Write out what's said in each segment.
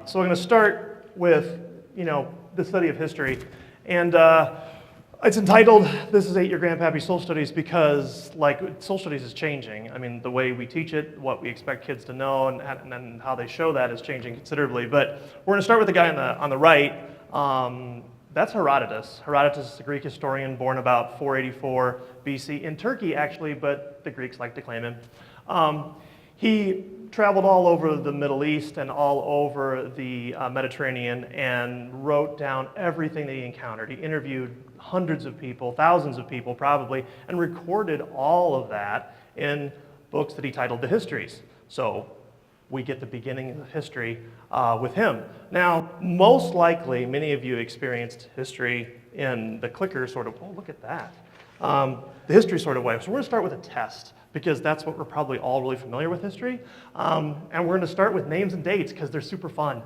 So I'm going to start with, the study of history. And it's entitled, This is 8-Year Grandpappy Social Studies, because social studies is changing. I mean, the way we teach it, what we expect kids to know, and then how they show that is changing considerably. But we're going to start with the guy on the right. That's Herodotus. Herodotus is a Greek historian born about 484 BC in Turkey, actually, but the Greeks like to claim him. He traveled all over the Middle East and all over the Mediterranean and wrote down everything that he encountered. He interviewed hundreds of people, thousands of people probably, and recorded all of that in books that he titled the Histories. So we get the beginning of history with him. Now, most likely, many of you experienced history in the clicker sort of, oh, look at that, the history sort of way. So we're going to start with a test, because that's what we're probably all really familiar with history. And we're going to start with names and dates, because they're super fun.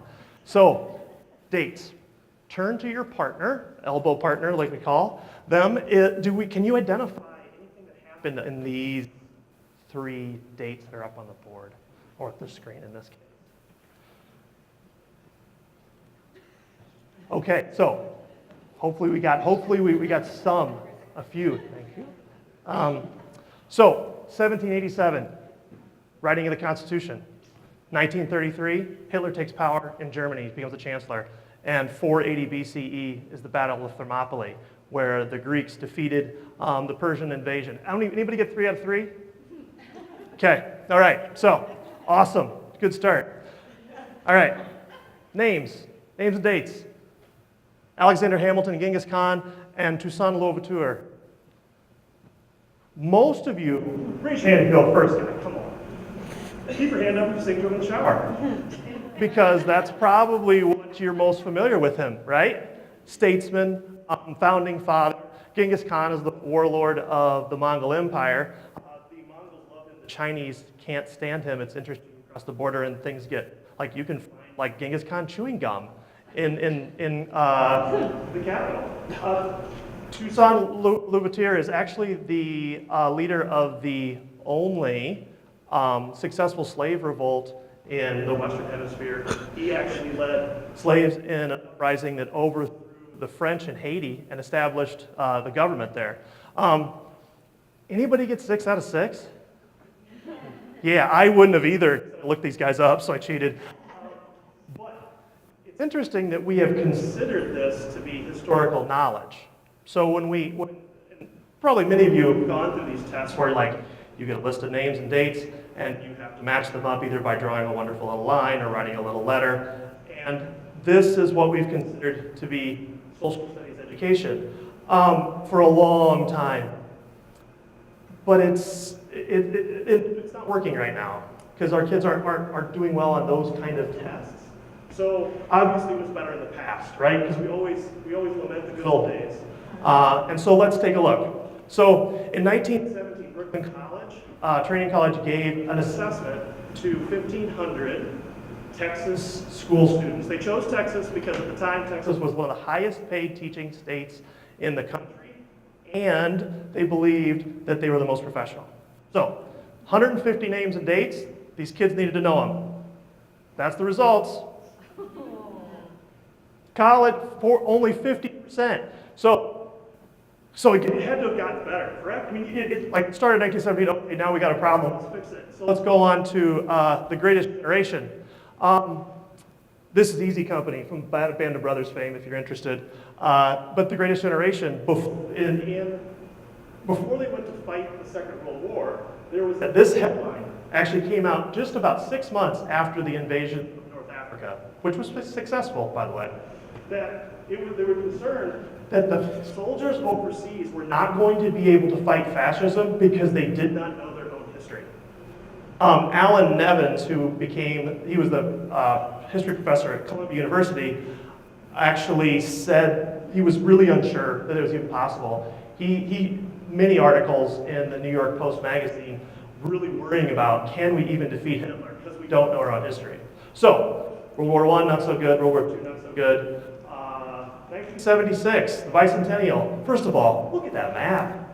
So, dates. Turn to your partner, elbow partner like we call them. Can you identify anything that happened in these 3 dates that are up on the board, or the screen in this case? Okay, so hopefully we got a few. Thank you. So 1787, writing of the Constitution. 1933, Hitler takes power in Germany, becomes the chancellor. And 480 BCE is the Battle of Thermopylae, where the Greeks defeated the Persian invasion. Anybody get 3 out of 3? Okay, all right, so awesome, good start. All right, names and dates. Alexander Hamilton and Genghis Khan and Toussaint Louverture. Most of you, raise your hand and go first, guy, come on. Keep your hand up and sing to him in the shower. Because that's probably what you're most familiar with him, right? Statesman, founding father. Genghis Khan is the warlord of the Mongol Empire. The Mongols love him, the Chinese can't stand him. It's interesting across the border and things get, you can find Genghis Khan chewing gum in the capital. Toussaint Louverture is actually the leader of the only successful slave revolt in the Western Hemisphere. He actually led slaves in an uprising that overthrew the French in Haiti and established the government there. Anybody get 6 out of 6? Yeah, I wouldn't have either. I looked these guys up, so I cheated. But it's interesting that we have considered this to be historical knowledge. So when probably many of you have gone through these tests where you get a list of names and dates and you have to match them up either by drawing a wonderful little line or writing a little letter. And this is what we've considered to be social studies education for a long time. But it's not working right now because our kids aren't doing well on those kind of tests. So obviously it was better in the past, right? Because we always lament the good old days. And so let's take a look. So in 1917, Brooklyn College, Training College gave an assessment to 1,500 Texas school students. They chose Texas because at the time Texas was one of the highest paid teaching states in the country, and they believed that they were the most professional. So 150 names and dates, these kids needed to know them. That's the results. College, for only 50%. So it had to have gotten better, correct? I mean, it started in 1917, okay, now we got a problem, let's fix it. So let's go on to The Greatest Generation. This is Easy Company from Band of Brothers fame, if you're interested. But The Greatest Generation, before they went to fight the Second World War, there was this headline actually came out just about 6 months after the invasion of North Africa, which was successful, by the way. They were concerned that the soldiers overseas were not going to be able to fight fascism because they did not know their own history. Alan Nevins, he was the history professor at Columbia University, actually said he was really unsure that it was even possible. He many articles in the New York Post magazine really worrying about, can we even defeat Hitler because we don't know our own history. So, World War I, not so good. World War II, not so good. 1976, the bicentennial. First of all, look at that map.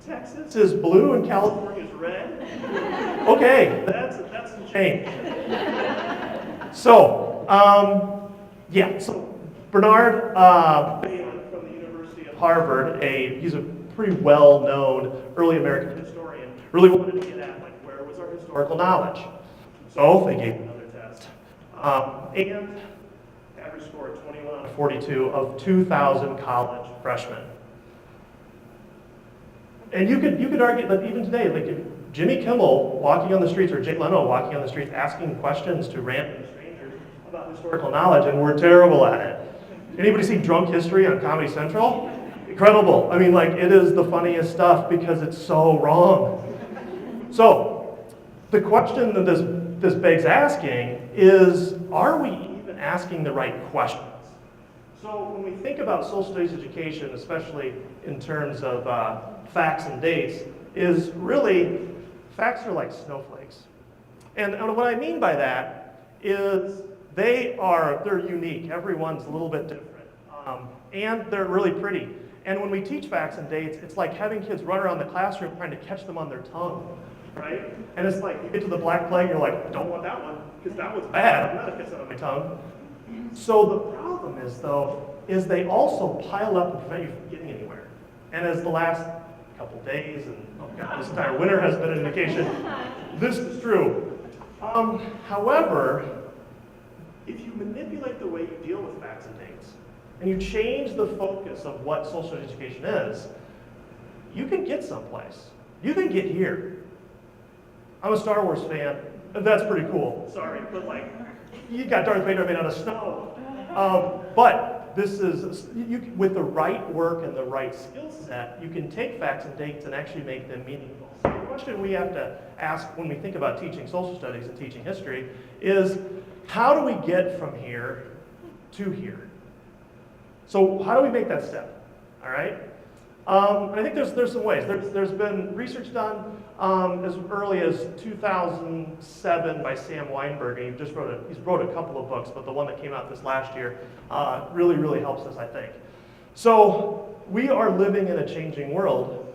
Texas is blue and California is red. Okay, that's a change. So, Yeah, so Bernard Bailey from the University of Harvard, he's a pretty well-known early American historian, really wanted to get at, like, where was our historical knowledge? So they gave another test. And average score of 21 out of 42 of 2,000 college freshmen. And you could argue that even today, like if Jimmy Kimmel walking on the streets or Jay Leno walking on the streets asking questions to random strangers about historical knowledge, and we're terrible at it. Anybody see Drunk History on Comedy Central? Incredible. I mean, like, it is the funniest stuff because it's so wrong. So, the question that this begs asking is, are we even asking the right questions? So, when we think about social studies education, especially in terms of facts and dates, is really, facts are like snowflakes. And what I mean by that is they're unique. Everyone's a little bit different. And they're really pretty. And when we teach facts and dates, it's like having kids run around the classroom trying to catch them on their tongue, right? And it's like, you get to the Black Plague, you're like, don't want that one, because that one's bad. I'm not gonna catch that on my tongue. So the problem is, though, is they also pile up and prevent you from getting anywhere. And as the last couple days, and oh God, this entire winter has been an indication, this is true. However, if you manipulate the way you deal with facts and dates, and you change the focus of what social education is, you can get someplace. You can get here. I'm a Star Wars fan, and that's pretty cool. Sorry, but like, you got Darth Vader made out of snow. But this is, with the right work and the right skill set, you can take facts and dates and actually make them meaningful. So the question we have to ask when we think about teaching social studies and teaching history is, how do we get from here to here? So how do we make that step? All right. I think there's some ways. There's been research done as early as 2007 by Sam Weinberg, and he's wrote a couple of books, but the one that came out this last year really helps us, I think. So we are living in a changing world.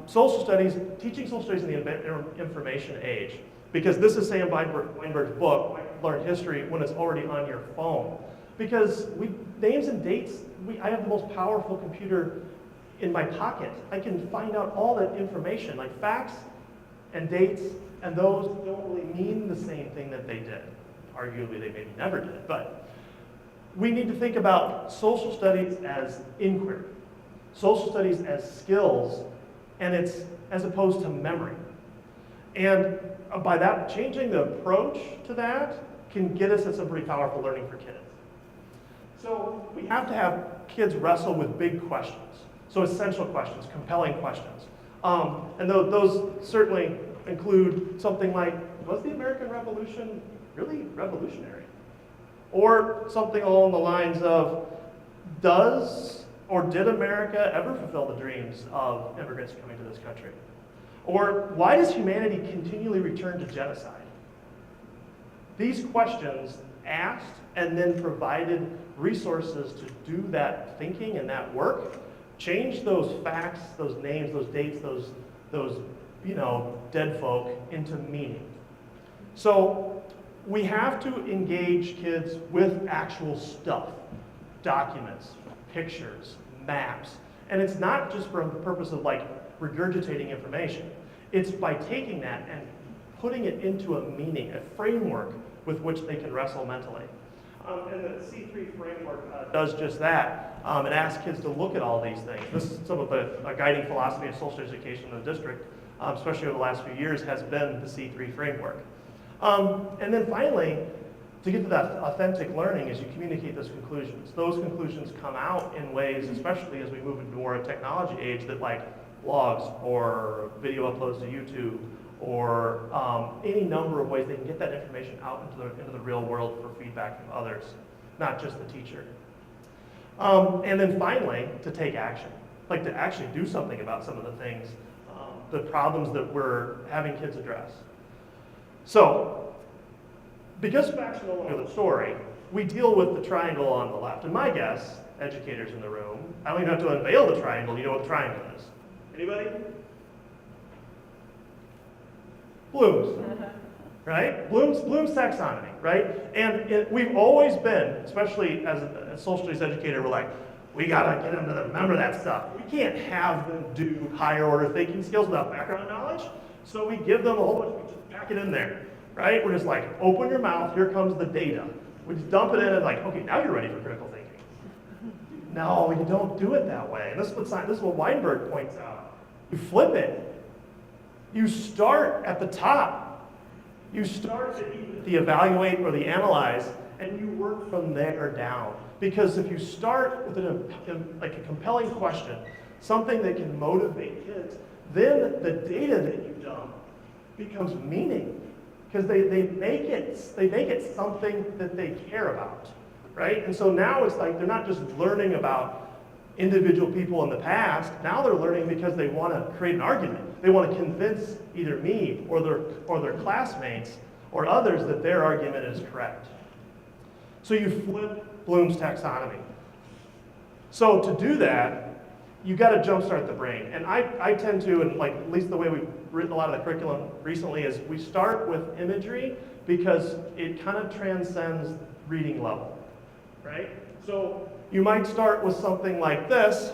Social studies, teaching social studies in the information age, because this is Sam Weinberg's book, Learn History, when it's already on your phone. Because names and dates, I have the most powerful computer in my pocket. I can find out all that information, like facts and dates, and those don't really mean the same thing that they did. Arguably, they maybe never did, but we need to think about social studies as inquiry, social studies as skills, and it's as opposed to memory. And by that, changing the approach to that can get us at some pretty powerful learning for kids. So we have to have kids wrestle with big questions. So essential questions, compelling questions. And those certainly include something like, was the American Revolution really revolutionary? Or something along the lines of, did America ever fulfill the dreams of immigrants coming to this country? Or why does humanity continually return to genocide? These questions asked and then provided resources to do that thinking and that work, change those facts, those names, those dates, those dead folk into meaning. So we have to engage kids with actual stuff, documents, pictures, maps. And it's not just for the purpose of like regurgitating information. It's by taking that and putting it into a meaning, a framework with which they can wrestle mentally. And the C3 framework does just that. It asks kids to look at all these things. This is some of the guiding philosophy of social education in the district, especially over the last few years, has been the C3 framework. And then finally, to get to that authentic learning is you communicate those conclusions. Those conclusions come out in ways, especially as we move into more a technology age, that like blogs or video uploads to YouTube or any number of ways they can get that information out into the real world for feedback from others, not just the teacher. And then finally, to take action, like to actually do something about some of the things, the problems that we're having kids address. So, because facts are no longer the story, we deal with the triangle on the left. And my guess, educators in the room, I don't even have to unveil the triangle, you know what the triangle is. Anybody? Blooms. right? Bloom's taxonomy, right? And we've always been, especially as a social studies educator, we're like, we gotta get them to remember that stuff. We can't have them do higher order thinking skills without background knowledge. So we give them a whole bunch, we just pack it in there, right? We're just like, open your mouth, here comes the data. We just dump it in and like, okay, now you're ready for critical thinking. No, you don't do it that way. And this is what Weinberg points out. You flip it. You start at the top. You start at the evaluate or the analyze, and you work from there down. Because if you start with a compelling question, something that can motivate kids, then the data that you dump becomes meaning. Because they make it something that they care about, right? And so now it's like they're not just learning about individual people in the past. Now they're learning because they want to create an argument. They want to convince either me or their classmates or others that their argument is correct. So you flip Bloom's taxonomy. So to do that, you got to jumpstart the brain. And I tend to, and like at least the way we've written a lot of the curriculum recently, is we start with imagery because it kind of transcends reading level, right? So you might start with something like this.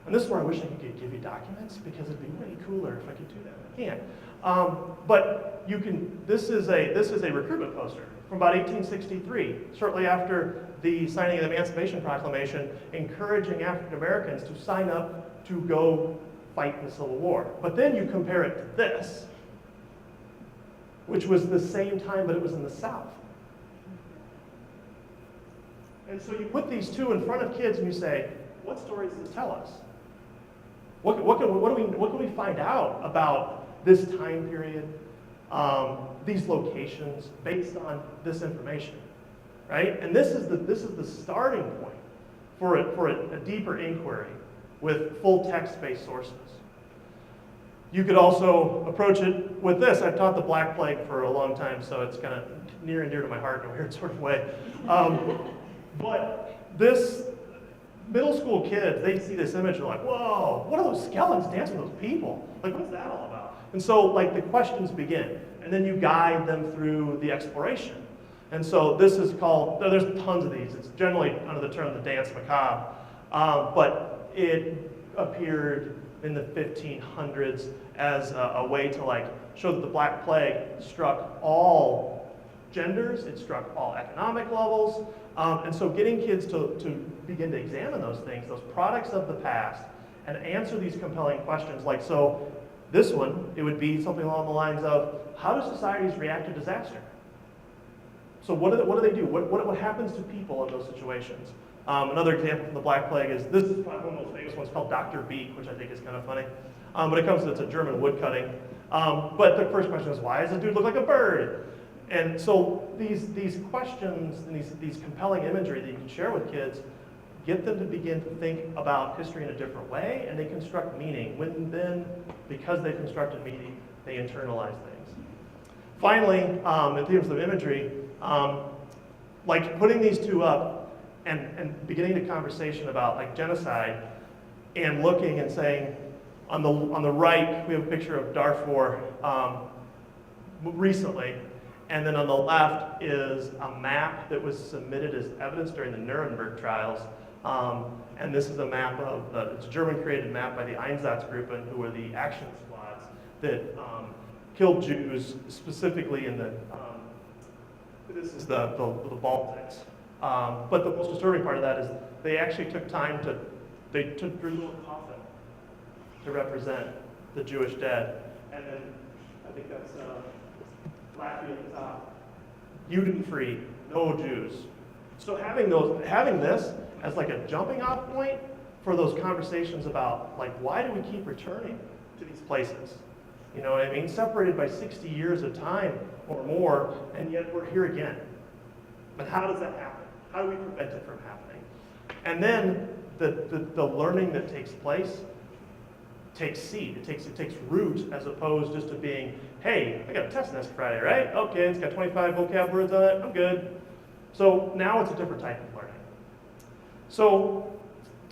And this is where I wish I could give you documents, because it'd be way cooler if I could do that. I can't. But you can. This is a recruitment poster from about 1863, shortly after the signing of the Emancipation Proclamation, encouraging African Americans to sign up to go fight in the Civil War. But then you compare it to this, which was the same time, but it was in the South. And so you put these two in front of kids and you say, what stories does this tell us? What can we find out about this time period, these locations, based on this information, right? And this is the starting point for a deeper inquiry with full text-based sources. You could also approach it with this. I've taught the Black Plague for a long time, so it's kind of near and dear to my heart in a weird sort of way. But this middle school kids, they see this image and they're like, whoa, what are those skeletons dancing with those people? Like, what's that all about? And so, like, the questions begin, and then you guide them through the exploration. And so this is called, there's tons of these. It's generally under the term the dance macabre, but it appeared in the 1500s as a way to like show that the Black Plague struck all genders, it struck all economic levels, and so getting kids to begin to examine those things, those products of the past, and answer these compelling questions. Like, so this one, it would be something along the lines of, how do societies react to disaster? So what do they do? What happens to people in those situations? Another example from the Black Plague is, this is probably one of the most famous ones, called Dr. Beak, which I think is kind of funny. But it's a German woodcutting. But the first question is, why does this dude look like a bird? And so these questions and these compelling imagery that you can share with kids, get them to begin to think about history in a different way, and they construct meaning. Then, because they constructed meaning, they internalize things. Finally, in terms of imagery, like putting these two up and beginning a conversation about like genocide, and looking and saying, on the right we have a picture of Darfur recently, and then on the left is a map that was submitted as evidence during the Nuremberg trials. And this is a map of, it's a German-created map by the Einsatzgruppen, who were the action squads that killed Jews, specifically in the, this is the Baltics. But the most disturbing part of that is they actually took time they drew a little coffin to represent the Jewish dead. And then, I think that's Latvia at the top. Juden-free, no Jews. So having this as like a jumping off point for those conversations about like, why do we keep returning to these places? You know what I mean? Separated by 60 years of time or more, and yet we're here again. But how does that happen? How do we prevent it from happening? And then the learning that takes place takes seed. It takes root, as opposed just to being, hey, I got a test next Friday, right? Okay, it's got 25 vocab words on it, I'm good. So now it's a different type of learning. So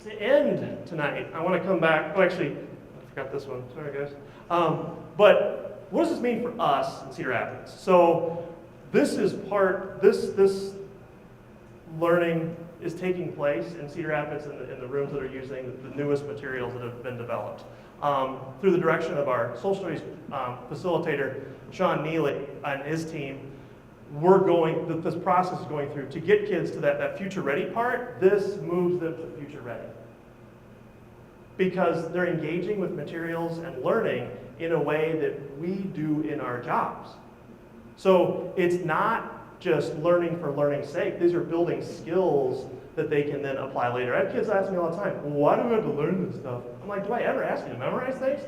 to end tonight, I want to come back, I forgot forgot this one. Sorry, guys. But what does this mean for us in Cedar Rapids? So this learning is taking place in Cedar Rapids in the rooms that are using the newest materials that have been developed. Through the direction of our social studies facilitator, Sean Neely, and his team, this process is going through to get kids to that future ready part. This moves them to future ready, because they're engaging with materials and learning in a way that we do in our jobs. So it's not just learning for learning's sake. These are building skills that they can then apply later. I have kids ask me all the time, well, why do we have to learn this stuff? I'm like, do I ever ask you to memorize things?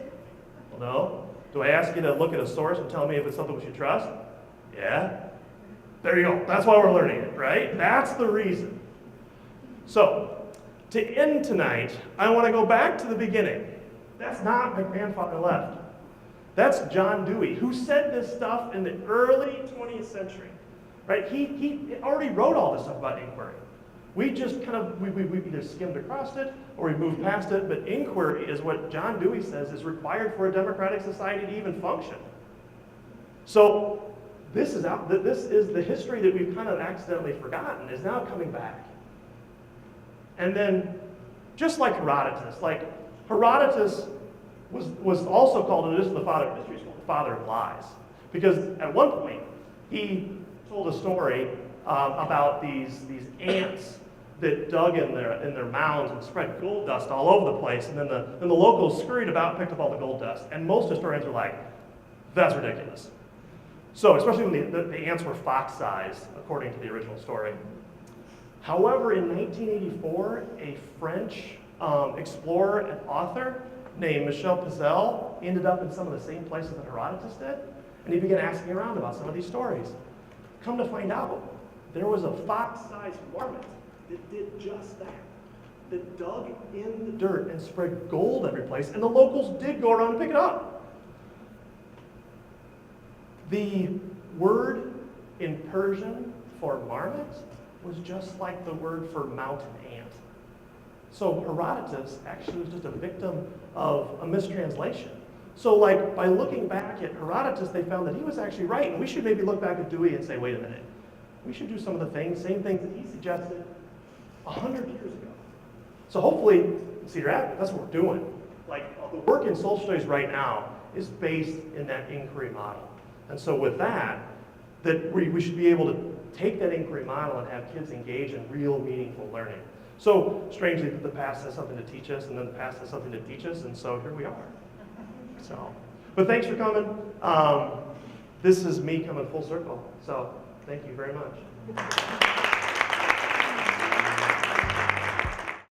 Well, no. Do I ask you to look at a source and tell me if it's something we should trust? Yeah. There you go. That's why we're learning it, right? That's the reason. So, to end tonight, I want to go back to the beginning. That's not my grandfather left. That's John Dewey, who said this stuff in the early 20th century, right? He already wrote all this stuff about inquiry. We just kind of, we either skimmed across it or we moved past it, but inquiry is what John Dewey says is required for a democratic society to even function. So, this is the history that we've kind of accidentally forgotten is now coming back. And then, just like Herodotus was also called, and this is the father of history, he's called the father of lies. Because at one point, he told a story about these ants that dug in their mounds and spread gold dust all over the place, and then the locals scurried about and picked up all the gold dust. And most historians are like, that's ridiculous. So, especially when the ants were fox-sized, according to the original story. However, in 1984, a French explorer and author named Michel Puzel ended up in some of the same places that Herodotus did, and he began asking around about some of these stories. Come to find out, there was a fox-sized marmot that did just that dug in the dirt and spread gold every place, and the locals did go around and pick it up. The word in Persian for marmot was just like the word for mountain ant. So Herodotus actually was just a victim of a mistranslation. So like by looking back at Herodotus, they found that he was actually right, and we should maybe look back at Dewey and say, wait a minute, we should do some of the same things that he suggested 100 years ago. So hopefully, in Cedar Rapids, that's what we're doing. Like the work in social studies right now is based in that inquiry model. And so with that we should be able to take that inquiry model and have kids engage in real meaningful learning. So strangely, the past has something to teach us, and then the past has something to teach us, and so here we are. So, but thanks for coming. This is me coming full circle. So thank you very much.